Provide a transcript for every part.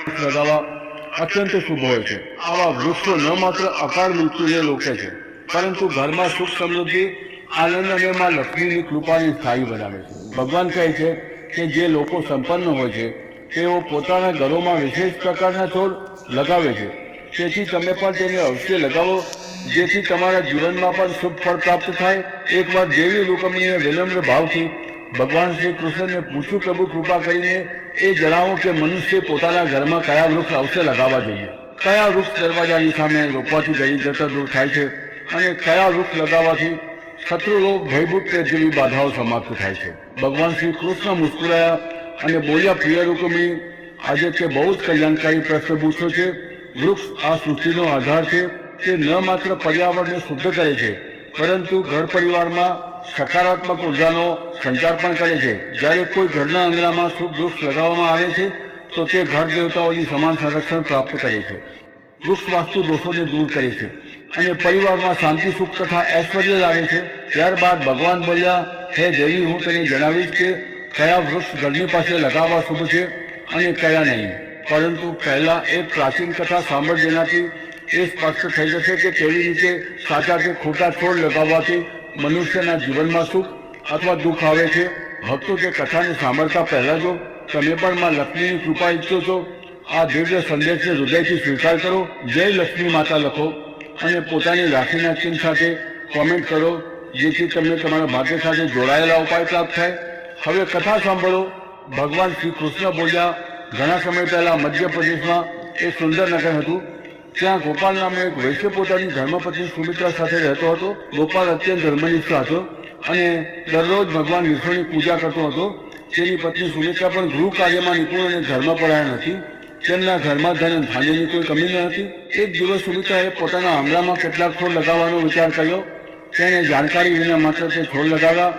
લગાવવા અત્યંત શુભ હોય છે। આવા વૃક્ષો ન માત્ર અકાળ મૃત્યુને રોકે છે, પરંતુ ઘરમાં સુખ સમૃદ્ધિ, આનંદ અને માં લક્ષ્મીની કૃપાને સ્થાયી બનાવે છે। ભગવાન કહે છે કે જે લોકો સંપન્ન હોય છે તેઓ પોતાના ઘરોમાં વિશેષ પ્રકારના છોડ લગાવે છે, તેથી તમે પણ તેને અવશ્ય લગાવો, જેથી તમારા જીવનમાં પણ શુભ ફળ પ્રાપ્ત થાય। એકવાર દેવી રૂકમણીએ વિનમ્ર ભાવથી ભગવાન શ્રી કૃષ્ણને પૂછ્યું, પ્રભુ કૃપા કરીને એ જણાવો કે મનુષ્ય પોતાના ઘરમાં કયા વૃક્ષ અવશ્ય લગાવવા જોઈએ, કયા વૃક્ષ દરવાજાની સામે રોપવાથી દરિદ્રતા દૂર થાય છે અને કયા વૃક્ષ લગાવવાથી શત્રુ રોગ, ભયભૂત જેવી બાધાઓ સમાપ્ત થાય છે। ભગવાન શ્રી કૃષ્ણ મુસ્કુરાયા અને બોલ્યા, પ્રિય રૂકમણી, આજે તે બહુ જ કલ્યાણકારી પ્રશ્ન પૂછ્યો છે। વૃક્ષ આ સૃષ્ટિનો આધાર છે। તે ન માત્ર પર્યાવરણને શુદ્ધ કરે છે, પરંતુ ઘર પરિવારમાં સકારાત્મક ઉર્જાનો સંચાર પણ કરે છે। જ્યારે કોઈ ઘરના આંગણામાં શુભ વૃક્ષ લગાવવામાં આવે છે તો તે ઘર દેવતાઓની સમાન સંરક્ષણ પ્રાપ્ત કરે છે। વૃક્ષ વાસ્તુ દોષોને દૂર કરે છે અને પરિવારમાં શાંતિ, સુખ તથા ઐશ્વર્ય લાવે છે। ત્યારબાદ ભગવાન બોલ્યા, હે દેવી, હું તને જણાવીશ કે કયા વૃક્ષ ઘરની પાસે લગાવવા શુભ છે અને કયા નહીં, પરંતુ પહેલા એક પ્રાચીન કથા સાંભળ, જેનાથી એ સ્પષ્ટ થઈ જશે કે કેવી રીતે સાચા કે ખોટા છોડ લગાવવાથી મનુષ્યના જીવનમાં સુખ અથવા દુઃખ આવે છે। ભક્તો, તે કથાને સાંભળતા પહેલા જો તમે પણ માં લક્ષ્મીની કૃપા ઈચ્છો છો, આ દિવ્ય સંદેશને હૃદયથી સ્વીકાર કરો। જય લક્ષ્મી માતા લખો અને પોતાની રાશિના ચિહ્ન સાથે કોમેન્ટ કરો, જેથી તમને તમારા ભાગ્ય સાથે જોડાયેલા ઉપાય પ્રાપ્ત થાય। હવે કથા સાંભળો। ભગવાન શ્રી કૃષ્ણ બોલ્યા, ઘણા સમય પહેલા મધ્યપ્રદેશમાં એક સુંદર નગર હતું। ત્યાં ગોપાલ નામનો એક વૈશ્ય પોતાની ધર્મપત્ની સુમિત્રા સાથે રહેતો હતો। ગોપાલ અત્યંત ધર્મનિષ્ઠ હતો અને દરરોજ ભગવાન વિષ્ણુની પૂજા કરતો હતો। તેની પત્ની સુમિત્રા પણ ગૃહ કાર્યમાં નિપુણ અને ધર્મપરાયણ હતી। તેમના ઘરમાં ધન અને ધાન્યની કોઈ કમી ન હતી। એક દિવસ સુમિત્રાએ પોતાના આંગણામાં કેટલાક છોડ લગાવવાનો વિચાર કર્યો। તેણે જાણકારી વિના માત્ર તે છોડ લગાવ્યા,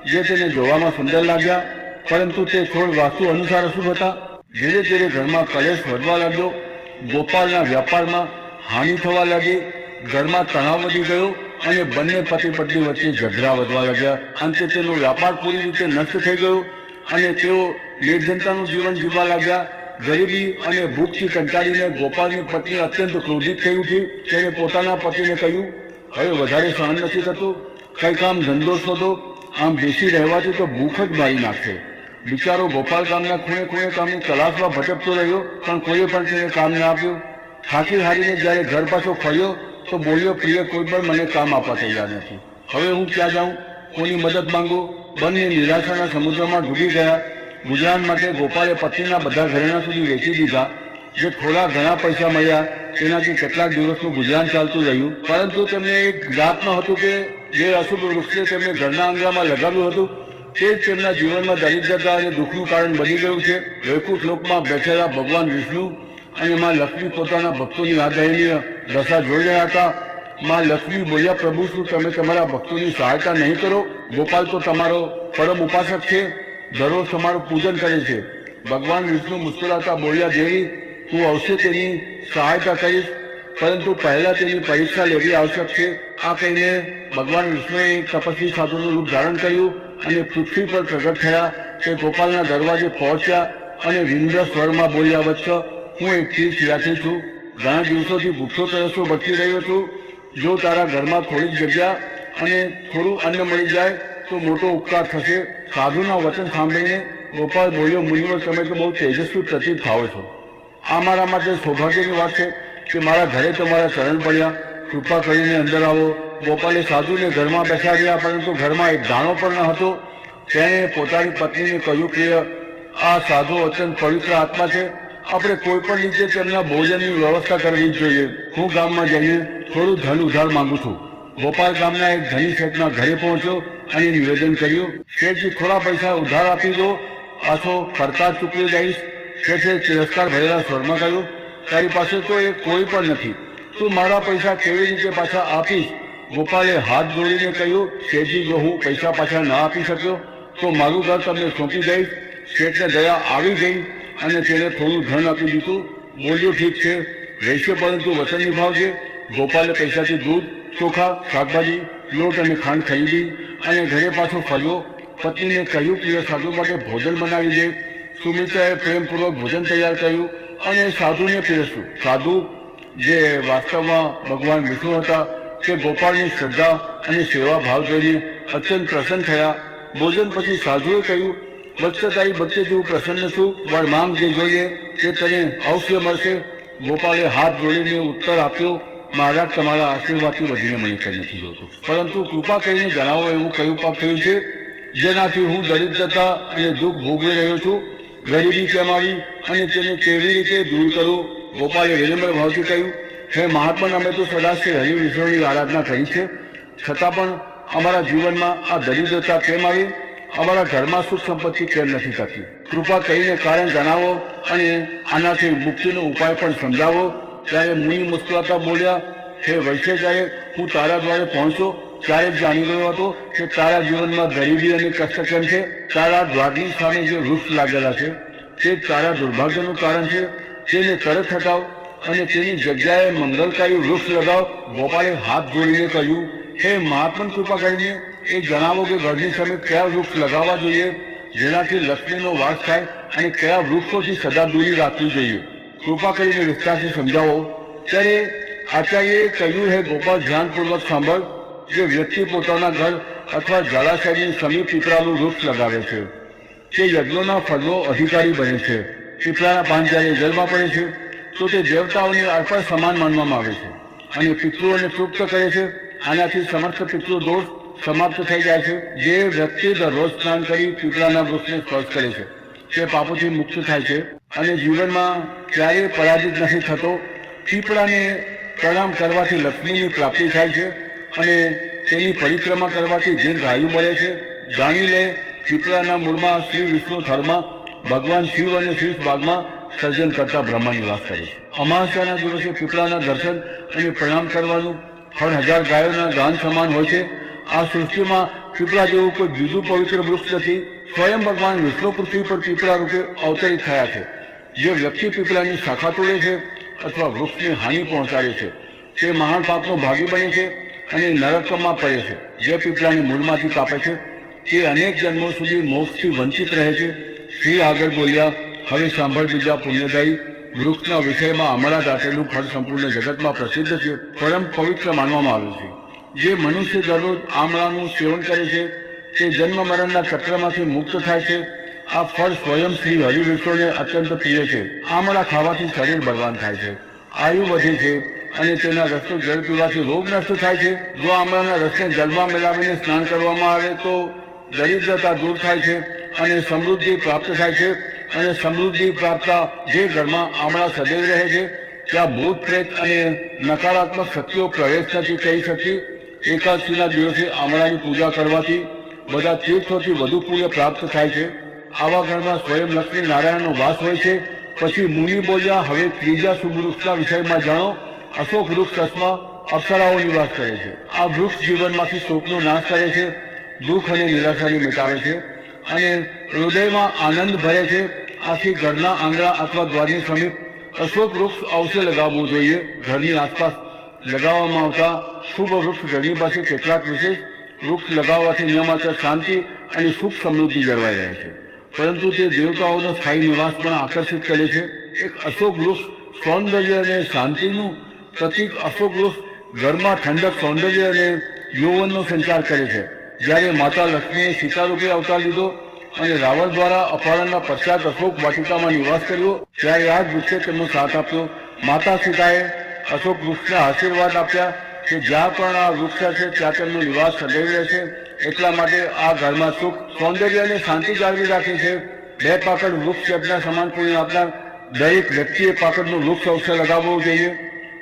જે તેને જોવામાં સુંદર લાગ્યા, પરંતુ તે છોડ વાસ્તુ અનુસાર અશુભ હતા। ધીરે ધીરે ઘરમાં કલેશ વધવા લાગ્યો। ગોપાલના વ્યાપારમાં હાનિ થવા લાગી, ઘરમાં તણાવ વધી ગયો અને બંને પતિ પત્ની વચ્ચે ઝઘડા વધવા લાગ્યા। અંતે તેનો વ્યાપાર પૂરી રીતે નષ્ટ થઈ ગયો અને તેઓ નિર્જનતાનું જીવન જીવવા લાગ્યા। ગરીબી અને ભૂખથી કંટાળીને ગોપાલની પત્ની અત્યંત ક્રોધિત થઈ ઉઠી। તેણે પોતાના પતિને કહ્યું, હવે વધારે સહન નથી થતું, કંઈ કામ ધંધો શોધો, આમ બેસી રહેવાથી તો ભૂખ જ મારી નાખશે। બિચારો ગોપાલ ગામના ખૂણે ખૂણે કામની તલાશમાં ભટકતો રહ્યો, પણ કોઈએ પણ તેને કામ ન આપ્યું। થાકી હારીને જ્યારે ઘર પાછો ફર્યો તો બોલ્યો, પ્રિય, કોઈ પણ મને કામ આપવા તૈયાર નથી। હવે હું ક્યાં જાઉં, કોની મદદ માંગું? બંને નિરાશાના સમુદ્રમાં ડૂબી ગયા। ગુજરાન માટે ગોપાલે પત્નીના બધા ઘરેણા સુધી વેચી દીધા। જે થોડા ઘણા પૈસા મળ્યા તેનાથી કેટલાક દિવસનું ગુજરાન ચાલતું રહ્યું, પરંતુ તેમને એક જ્ઞાત ન હતું કે જે અશુભ વૃક્ષે તેમને ઘરના આંગણામાં લગાવ્યું હતું તે જ તેમના જીવનમાં દરિદ્રતા અને દુઃખનું કારણ બની ગયું છે। વૈકુંઠ લોકમાં બેઠેલા ભગવાન વિષ્ણુ અને માં લક્ષ્મી પોતાના ભક્તોની આ દયનીય દશા જોઈ રહ્યા હતા। માં લક્ષ્મી બોલ્યા, પ્રભુ, શું તમે તમારા ભક્તોની સહાયતા નહીં કરો? ગોપાલ તો તમારો પરમ ઉપાસક છે, દરરોજ તમારું પૂજન કરે છે। ભગવાન વિષ્ણુ મુસ્કુરાતા બોલ્યા, દેવી, હું અવશ્ય તેની સહાયતા કરીશ, પરંતુ પહેલા તેની પરીક્ષા લેવી આવશ્યક છે। આ કહીને ભગવાન વિષ્ણુએ એક તપસ્વી સાધુનું રૂપ ધારણ કર્યું અને પૃથ્વી પર પ્રગટ થયા। તે ગોપાલના દરવાજે પહોંચ્યા અને વિન્દ્ર સ્વરમાં બોલ્યા, વત્સ, હું એક તીર્થયાત્રી છું, ઘણા દિવસોથી ભૂખ્યો તરસ્યો ભટકી રહ્યો છું। જો તારા ઘરમાં થોડીક જગ્યા અને થોડું અન્ન મળી જાય તો મોટો ઉપકાર થશે। સાધુના વચન સાંભળીને ગોપાલ બોલ્યો, મુનિવર, તમે તો બહુ તેજસ્વી પ્રતીત થાઓ છો। આ મારા માટે સૌભાગ્યની વાત છે કે મારા ઘરે તમારા ચરણ પડ્યા। કૃપા કરીને અંદર આવો। ગોપાલે સાધુને ઘરમાં બેસાડ્યા, પરંતુ ઘરમાં એક દાણો પણ ન હતો। તેણે પોતાની પત્નીને કહ્યું કે આ સાધુ અત્યંત પવિત્ર આત્મા છે, આપણે કોઈ પણ રીતે તેમના ભોજનની વ્યવસ્થા કરવી જ જોઈએ। હું ગામમાં જઈને થોડું ધન ઉધાર માંગુ છું। ગોપાલ ગામના એક ધની શેઠના ઘરે પહોંચ્યો અને નિવેદન કર્યું, શેઠજી, થોડા પૈસા ઉધાર આપી દો, પાછો ફરતા ચૂકવી દઈશ। શેઠે તિરસ્કાર ભરેલા સ્વરમાં કહ્યું, તારી પાસે તો એ કોઈ પણ નથી, તું મારા પૈસા કેવી રીતે પાછા આપીશ? ગોપાલે હાથ જોડીને કહ્યું, શેઠજી, જો હું પૈસા પાછા ના આપી શક્યો તો મારું ઘર તમને સોંપી દઈશ। શેઠને દયા આવી ગઈ અને તેને થોડું ધન આપી દીધું। બોલ્યો, ઠીક છે વૈશ્ય, પરંતુ વચન નિભાવજે। ગોપાલે પૈસાથી દૂધ, ચોખા, શાકભાજી, લોટ અને ખાંડ ખરીદી અને ઘરે પાછો ફર્યો। પત્નીને કહ્યું, પ્રિય સાધુ માટે ભોજન બનાવી દે। સુમિત્રાએ પ્રેમપૂર્વક ભોજન તૈયાર કર્યું અને સાધુને પીરસવું. સાધુ જે વાસ્તવમાં ભગવાન વિષ્ણુ હતા તે ગોપાળની શ્રદ્ધા અને સેવા ભાવ જોઈને અત્યંત પ્રસન્ન થયા. ભોજન પછી સાધુએ કહ્યું, વત્સ તારી ભક્તિ જેવું પ્રસન્ન છું, વર માંગ જે જોઈએ તે તને અવશ્ય મળશે. ગોપાલે હાથ જોડીને ઉત્તર આપ્યો, મહારાજ તમારા આશીર્વાદથી વધીને મને કંઈ નથી જોતું, પરંતુ કૃપા કરીને જણાવો એવું કયું પાપ થયું છે જેનાથી હું દરિદ્રતા અને દુઃખ ભોગવી રહ્યો છું? ગરીબી કેમ આવી અને તેને કેવી રીતે દૂર કરું? ગોપાલે વિનમ્ર ભાવથી કહ્યું, હે મહાત્મા, અમે તો સદા શ્રી હરિ વિષ્ણુની આરાધના કરી છે, છતાં પણ અમારા જીવનમાં આ દરિદ્રતા કેમ આવી? અમારા ઘરમાં સુખ સંપત્તિ કેમ નથી થતી? કૃપા કરીને કારણ જણાવો અને આનાથી મુક્તિનો ઉપાય પણ સમજાવો. ત્યારે મુનિ મુસ્કુરાતા બોલ્યા, હે વૈશ્યાચાર્ય, હું તારા દ્વારે પહોંચ્યો ત્યારે જ જાણી ગયો હતો કે તારા જીવનમાં ગરીબી અને કષ્ટ કેમ છે. તારા દ્વારની સામે જે વૃક્ષ લાગેલા છે તે તારા દુર્ભાગ્યનું કારણ છે, તેને તરત હટાવ અને તેની જગ્યાએ મંગલકારી વૃક્ષ લગાવ. ગોપાલે હાથ જોડીને કહ્યું, હે મહાત્મા, કૃપા કરીને એ જણાવો કે ઘરની સામે કયા વૃક્ષ લગાવવા જોઈએ જેનાથી લક્ષ્મીનો વાસ થાય અને કયા વૃક્ષોથી સદા દૂરી રાખવી જોઈએ? કૃપા કરીને વિસ્તારથી સમજાવો. ત્યારે આચાર્યએ કહ્યું, હે ગોપાલ, ધ્યાનપૂર્વક સાંભળ. જે વ્યક્તિ પોતાના ઘર અથવા જળાશયની સમીપ પીપળાનું વૃક્ષ લગાવે છે તે યજ્ઞોના ફળનો અધિકારી બને છે. પીપળાના પાન જ્યારે જળમાં પડે છે તો તે દેવતાઓની અર્પણ સમાન માનવામાં આવે છે અને પિતૃઓને તૃપ્ત કરે છે. આનાથી સમસ્ત પિતૃ દોષ સમાપ્ત થઈ જાય છે. જે વ્યક્તિ દરરોજ સ્નાન કરી પીપળાના વૃક્ષને સ્પર્શ કરે છે તે પાપોથી મુક્ત થાય છે અને જીવનમાં ક્યારેય પરાજિત નથી થતો. પીપળાને પ્રણામ કરવાથી લક્ષ્મીની પ્રાપ્તિ થાય છે અને તેની પરિક્રમા કરવાથી દીર્ઘાયુ મળે છે. જાણી લે, પીપળાના મૂળમાં શ્રી વિષ્ણુ થળમાં ભગવાન શિવ અને શીર્ષ ભાગમાં સર્જન કરતા બ્રહ્મા નિવાસ કરે છે. અમાવસ્યાના દિવસે પીપળાના દર્શન અને પ્રણામ કરવાનું ફળ 1000 ગાયોના દાન સમાન હોય છે. આ સૃષ્ટિમાં પીપળા જેવું કોઈ બીજું પવિત્ર વૃક્ષ નથી. સ્વયં ભગવાન વિષ્ણુ પૃથ્વી પર પીપળા રૂપે અવતરિત થયા છે. જે વ્યક્તિ પીપળાની શાખા તોડે છે અથવા વૃક્ષને હાનિ પહોંચાડે છે તે મહાન પાપનો ભાગી બને છે અને નરકમાં પડે છે. જે પીપળાને મૂળમાંથી કાપે છે તે અનેક જન્મો સુધી મોક્ષથી વંચિત રહે છે. શ્રી આગળ બોલ્યા, હવે સાંભળ બીજા પુણ્યદાયી. વૃક્ષના વિષયમાં આમળા દાટેલું ફળ સંપૂર્ણ જગતમાં પ્રસિદ્ધ છે, પરમ પવિત્ર માનવામાં આવે છે. જે મનુષ્ય દરરોજ આમળાનું સેવન કરે છે તે જન્મ મરણના ચક્રમાંથી મુક્ત થાય છે. આ ફળ સ્વયં શ્રી હરિવિષ્ણુને અત્યંત પ્રિય છે. આમળા ખાવાથી શરીર બળવાન થાય છે, આયુ વધે છે અને તેના રસનું જળ પીવાથી રોગ નષ્ટ થાય છે. જો આમળાના રસને જળમાં મિલાવીને સ્નાન કરવામાં આવે તો દરિદ્રતા દૂર થાય છે અને સમૃદ્ધિ પ્રાપ્ત થાય છે. અને સમૃદ્ધિ પ્રાપ્ત જે ઘરમાં આમળા સદૈવ રહે છે ત્યાં ભૂત પ્રેત અને નકારાત્મક શક્તિઓ પ્રવેશ નથી કરી શકતી. એકાદશીના દિવસે આમળાની પૂજા કરવાથી બધા તીર્થોથી વધુ પુણ્ય પ્રાપ્ત થાય છે. આવા ઘરમાં સ્વયં લક્ષ્મી નારાયણનો વાસ હોય છે. પછી મુનિ બોલ્યા, હવે ત્રીજા શુભ વૃક્ષના વિષયમાં જાણો. અશોક વૃક્ષમાં અપ્સરાઓ નિવાસ કરે છે. આ વૃક્ષ જીવનમાંથી શોકનો નાશ કરે છે, દુઃખ અને નિરાશાને મિટાવે છે અને હૃદયમાં આનંદ ભરે છે. આથી ઘરના આંગણા અથવા દ્વારની સમીપ અશોક વૃક્ષ અવશ્ય લગાવવું જોઈએ. ઘરની આસપાસ લગાવવામાં આવતા શુભ વૃક્ષ ઘરની પાસે કેટલાક વિશેષ વૃક્ષ લગાવવાથી ન માત્ર શાંતિ અને સુખ સમૃદ્ધિ જળવાઈ રહે છે પરંતુ તે દેવતાઓનો સ્થાયી નિવાસ પણ આકર્ષિત કરે છે. એક અશોક વૃક્ષ સૌંદર્ય અને શાંતિનું પ્રતીક. અશોક વૃક્ષ ઘરમાં ઠંડક, સૌંદર્ય અને યૌવનનો સંચાર કરે છે. જ્યારે માતા લક્ષ્મીએ સીતા રૂપે અવતાર લીધો અને રાવણ દ્વારા અપહરણના પશ્ચાત અશોક વાટિકામાં નિવાસ કર્યો ત્યારે આ જ વૃક્ષે તેમનો સાથ આપ્યો. માતા સીતાએ અશોક વૃક્ષને આશીર્વાદ આપ્યા કે જ્યાં પણ આ વૃક્ષ છે ત્યાં તેમનો નિવાસ સદૈવ રહે છે. એટલા માટે આ ઘરમાં સુખ, સૌંદર્ય અને શાંતિ જાળવી રાખે છે. 2 પાકડ વૃક્ષ યજ્ઞ સમાન પુણ્ય આપનાર દરેક વ્યક્તિએ પાકડનું વૃક્ષ અવશ્ય લગાવવું જોઈએ.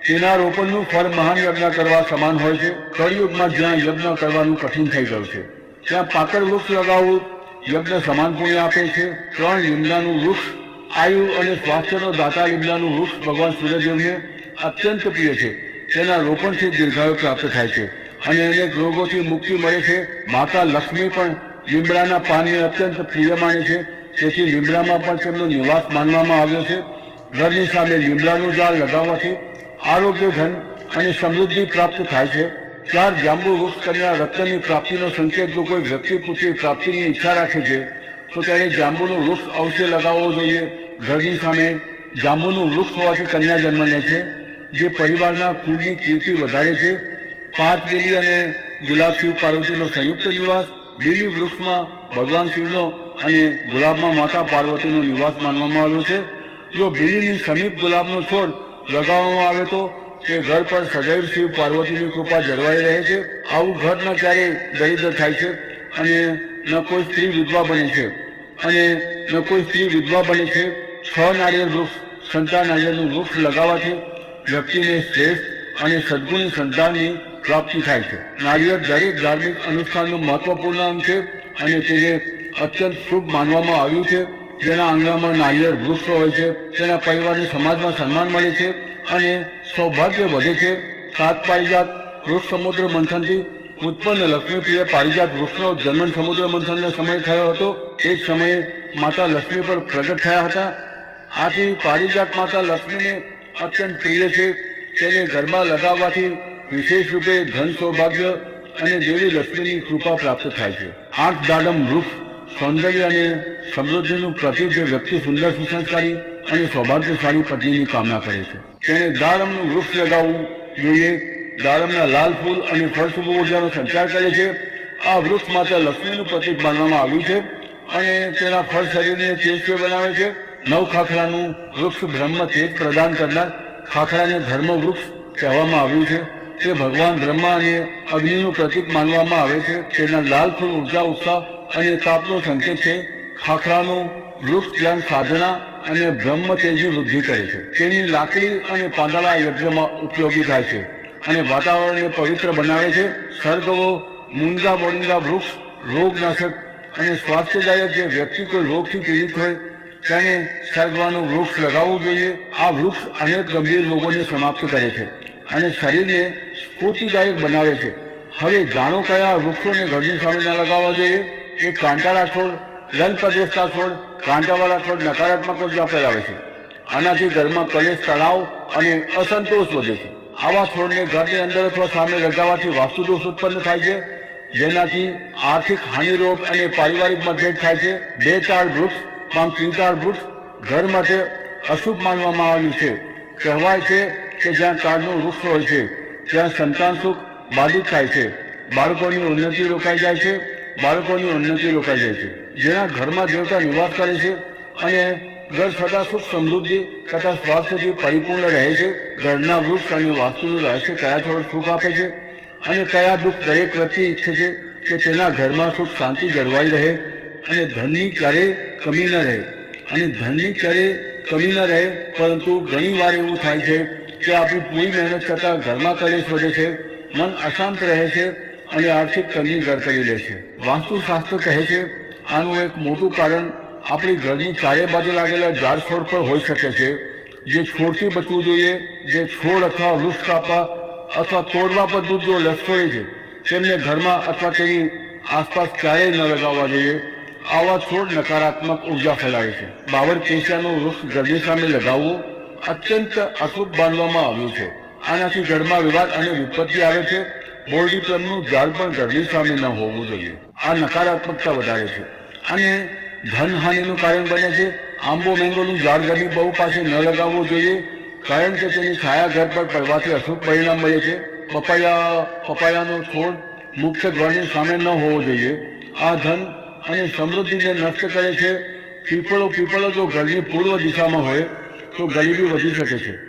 તેના રોપણનું ફળ મહાન યજ્ઞ કરવા સમાન હોય છે. કળિયુગમાં જ્યાં યજ્ઞ કરવાનું કઠિન થઈ ગયું છે ત્યાં પાકડ વૃક્ષ લગાવવું યજ્ઞ સમાન પુણ્ય આપે છે. 3 લીમડાનું વૃક્ષ, આયુ અને સ્વાસ્થ્યનો દાતા લીમડાનું વૃક્ષ ભગવાન સૂર્યદેવને અત્યંત પ્રિય છે. તેના રોપણથી દીર્ઘાયુ પ્રાપ્ત થાય છે અને અનેક રોગોથી મુક્તિ મળે છે. માતા લક્ષ્મી પણ લીમડાના પાનને અત્યંત પ્રિય માને છે, તેથી લીમડામાં પણ તેમનો નિવાસ માનવામાં આવ્યો છે. ઘરની સામે લીમડાનું ઝાડ લગાવવાથી આરોગ્ય, ધન અને સમૃદ્ધિ પ્રાપ્ત થાય છે. 4 જાંબુ વૃક્ષ કન્યા રત્નની પ્રાપ્તિનો સંકેત. જો કોઈ વ્યક્તિ પુત્રી પ્રાપ્તિની ઈચ્છા રાખે છે તો તેને જાંબુનું વૃક્ષ અવશ્ય લગાવવો જોઈએ. ઘરની સામે જાંબુનું વૃક્ષ હોવાથી કન્યા જન્મ લે છે, જે પરિવારના કુળની કીર્તિ વધારે છે. 5 બેલી અને ગુલાબ શિવ પાર્વતીનો સંયુક્ત નિવાસ. બેલી વૃક્ષમાં ભગવાન શિવનો અને ગુલાબમાં માતા પાર્વતીનો નિવાસ માનવામાં આવ્યો છે. જો બેલીની સમીપ ગુલાબનો છોડ લગાવવામાં આવે તો તે ઘર પર સદૈવ શિવ પાર્વતીની કૃપા જળવાઈ રહે છે. આવું ઘર ન ક્યારેય દરિદ્ર થાય છે અને ન કોઈ સ્ત્રી વિધવા બને છે. 6 નારિયેળ વૃક્ષ, સંતા નારિયેળનું વૃક્ષ લગાવવાથી વ્યક્તિને શ્રેષ્ઠ અને સદગુણી સંતાનની પ્રાપ્તિ થાય છે. નારિયેળ દરેક ધાર્મિક અનુષ્ઠાનનું મહત્વપૂર્ણ અંગ છે અને તેને અત્યંત શુભ માનવામાં આવ્યું છે. જેના આંગણામાં નારિયેળ વૃક્ષ હોય છે તેના પરિવારને સમાજમાં સન્માન મળે છે અને સૌભાગ્ય વધે છે. 7 પારિજાત વૃક્ષ સમુદ્ર મંથનથી ઉત્પન્ન લક્ષ્મીપ્રિય પારિજાત વૃક્ષનો જન્મ સમુદ્ર મંથનનો સમય થયો હતો. તે જ સમયે માતા લક્ષ્મી પર પ્રગટ થયા હતા. આથી પારિજાત માતા લક્ષ્મીને અત્યંત પ્રિય છે. તેને ઘરમાં લગાવવાથી વિશેષ રૂપે ધન સૌભાગ્ય અને દેવી લક્ષ્મીની કૃપા પ્રાપ્ત થાય છે. 8 દાડમ વૃક્ષ સૌંદર્ય અને સમૃદ્ધિનું પ્રતીક, જે વ્યક્તિ સુંદર, સુસંસ્કારી અને સૌભાગ્યશાળી પત્નીની કામના કરે છે. તેને દાડમનું વૃક્ષ લગાવવું જોઈએ. દાડમના લાલ ફૂલ અને ફળ શુભ ઉર્જાનો સંચાર કરે છે. આ વૃક્ષ માતા લક્ષ્મીનું પ્રતીક માનવામાં આવ્યું છે અને તેના ફળ શરીરને તેજસ્વી બનાવે છે. 9 ખાખરાનું વૃક્ષ બ્રહ્મ તેજ પ્રદાન કરનાર ખાખરાને ધર્મ વૃક્ષ કહેવામાં આવ્યું છે. તે ભગવાન બ્રહ્મા અને અગ્નિનું પ્રતીક માનવામાં આવે છે. તેના લાલ ફૂલ ઉર્જા, ઉત્સાહ અને તાપનો સંકેત છે. ખાખરાનું વૃક્ષ ધ્યાન, સાધના અને બ્રહ્મ તેજની વૃદ્ધિ કરે છે. તેની લાકડી અને પાંદડા યજ્ઞમાં ઉપયોગી થાય છે અને વાતાવરણને પવિત્ર બનાવે છે. સરગવો મૂંગા મોરિંગા વૃક્ષ રોગનાશક અને સ્વાસ્થ્યદાયક, જે વ્યક્તિ કોઈ રોગથી પીડિત હોય તેને સરગવાનું વૃક્ષ લગાવવું જોઈએ. આ વૃક્ષ અનેક ગંભીર રોગોને સમાપ્ત કરે છે અને શરીરને સ્ફૂર્તિદાયક બનાવે છે. હવે જાણો કયા વૃક્ષોને ઘરની સામે ન લગાવવા જોઈએ. એક કાંટાળા છોડ, રંગ પ્રદેશના છોડ. કાંટાવાળા છોડ નકારાત્મક ઉર્જા ફેલાવે છે. આનાથી ઘરમાં કલેશ, તણાવ અને અસંતોષ વધે છે. આવા છોડને ઘરની અંદર અથવા સામે લગાવવાથી વાસ્તુદોષ ઉત્પન્ન થાય છે, જેનાથી આર્થિક હાનિરોગ અને પારિવારિક મતભેદ થાય છે. 2 તાડ વૃક્ષ, 3 તાડ વૃક્ષ ઘર માટે અશુભ માનવામાં આવ્યું છે. કહેવાય છે કે જ્યાં તાડનું વૃક્ષ હોય છે ત્યાં સંતાન સુખ બાધિત થાય છે, બાળકોની ઉન્નતિ રોકાઈ જાય છે. જેના ઘરમાં દેવતા નિવાસ કરે છે અને ઘર સદા સુખ, સમૃદ્ધિ તથા સ્વાસ્થ્યથી પરિપૂર્ણ રહે છે. ઘરના વૃક્ષ અને વાસ્તુનું રહસ્ય કયા છોડ સુખ આપે છે અને કયા દુઃખ દરેક વ્યક્તિ ઈચ્છે છે કે તેના ઘરમાં સુખ શાંતિ જળવાઈ રહે અને ધનની ક્યારેય કમી ન રહે. પરંતુ ઘણી વાર એવું થાય છે કે આપણી પૂરી મહેનત છતાં ઘરમાં કલેશ વધે છે, મન અશાંત રહે છે અને આર્થિક તંગી ઘર કરી લે છે. વાસ્તુશાસ્ત્ર કહે છે આનું એક મોટું કારણ આપણી ઘરની ચારે બાજુ લાગેલા ઝાડ છોડ પર હોઈ શકે છે. જે છોડથી બચવું જોઈએ. જે છોડ અથવા વૃક્ષ કાપવા અથવા તોડવા પર જો લશ્કરી છે તેમને ઘરમાં અથવા તેની આસપાસ ક્યારેય ન લગાવવા જોઈએ. આવા છોડ નકારાત્મક ઉર્જા ફેલાવે છે. બાબર કેસિયાનું વૃક્ષ ઘરની સામે લગાવવું અત્યંત અશુભ માનવામાં આવ્યું છે. આનાથી ઘરમાં વિવાદ અને વિપત્તિ આવે છે. બોરડી પ્લમનું ઝાડ પણ ઘરની સામે ન હોવું જોઈએ. આ નકારાત્મકતા વધારે છે અને ધનહાનિનું કારણ બને છે. આંબો મેંગોનું ઝાડ ઘરની બહુ પાસે ન લગાવવું જોઈએ, કારણ કે તેની છાયા ઘર પર પડવાથી અશુભ પરિણામ મળે છે. પપૈયાનો છોડ મુખ્ય દ્વારની સામે ન હોવો જોઈએ. આ ધન અને સમૃદ્ધિને નષ્ટ કરે છે. પીપળો જો ઘરની પૂર્વ દિશામાં હોય તો ગરીબી વધી શકે છે.